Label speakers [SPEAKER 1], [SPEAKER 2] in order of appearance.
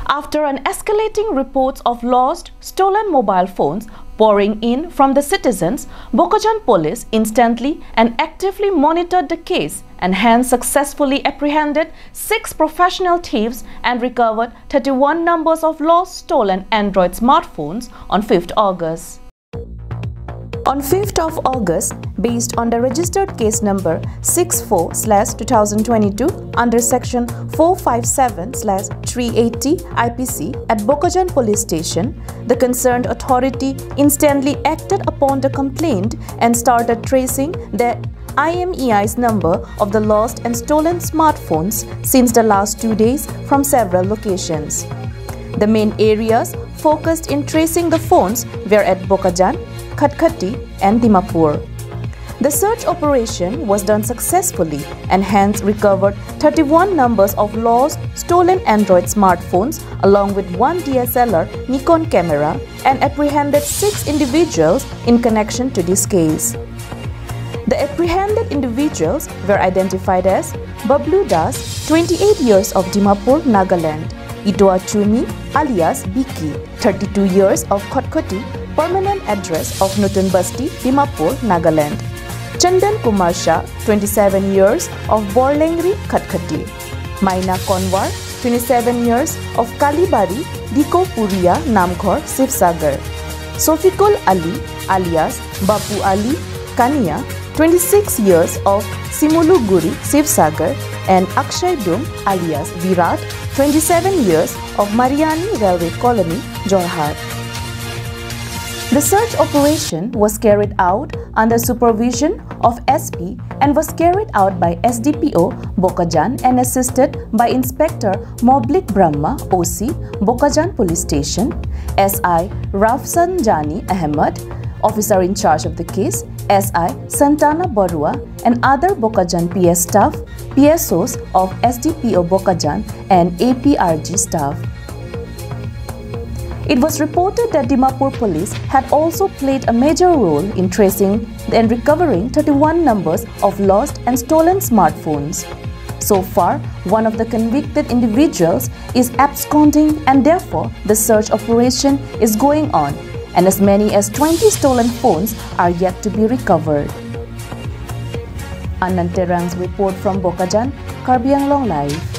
[SPEAKER 1] After an escalating reports of lost, stolen mobile phones pouring in from the citizens, Bokajan Police instantly and actively monitored the case and hence successfully apprehended 6 professional thieves and recovered 31 numbers of lost stolen Android smartphones on 5th August. On 5th of August, based on the registered case number 64/2022 under section 457/380 IPC at Bokajan Police Station, the concerned authority instantly acted upon the complaint and started tracing the IMEI's number of the lost and stolen smartphones since the last 2 days from several locations. The main areas focused in tracing the phones were at Bokajan, Khatkati and Dimapur. The search operation was done successfully and hence recovered 31 numbers of lost, stolen Android smartphones along with 1 DSLR Nikon camera and apprehended 6 individuals in connection to this case. The apprehended individuals were identified as Bablu Das, 28 years of Dimapur, Nagaland; Itoa Chumi alias Biki, 32 years of Khatkati, permanent address of Nutun Basti, Dimapur, Nagaland; Chandan Kumar Shah, 27 years of Borlengri, Khatkati; Maina Konwar, 27 years of Kalibari, Dikopuria, Namghor, Sivsagar; Sofikul Ali alias Bapu Ali, Kania, 26 years of Simuluguri, Sivsagar; and Akshay Dum alias Virat, 27 years of Mariani Railway Colony, Jorhat. The search operation was carried out under supervision of SP and was carried out by SDPO Bokajan and assisted by Inspector Moblik Brahma, OC, Bokajan Police Station, SI Rafsanjani Ahmed, officer in charge of the case, SI Santana Barua, and other Bokajan PS staff, PSOs of SDPO Bokajan and APRG staff. It was reported that Dimapur Police had also played a major role in tracing and recovering 31 numbers of lost and stolen smartphones. So far, one of the convicted individuals is absconding and therefore the search operation is going on and as many as 20 stolen phones are yet to be recovered. Ananterang's report from Bokajan, Karbi Anglong Live.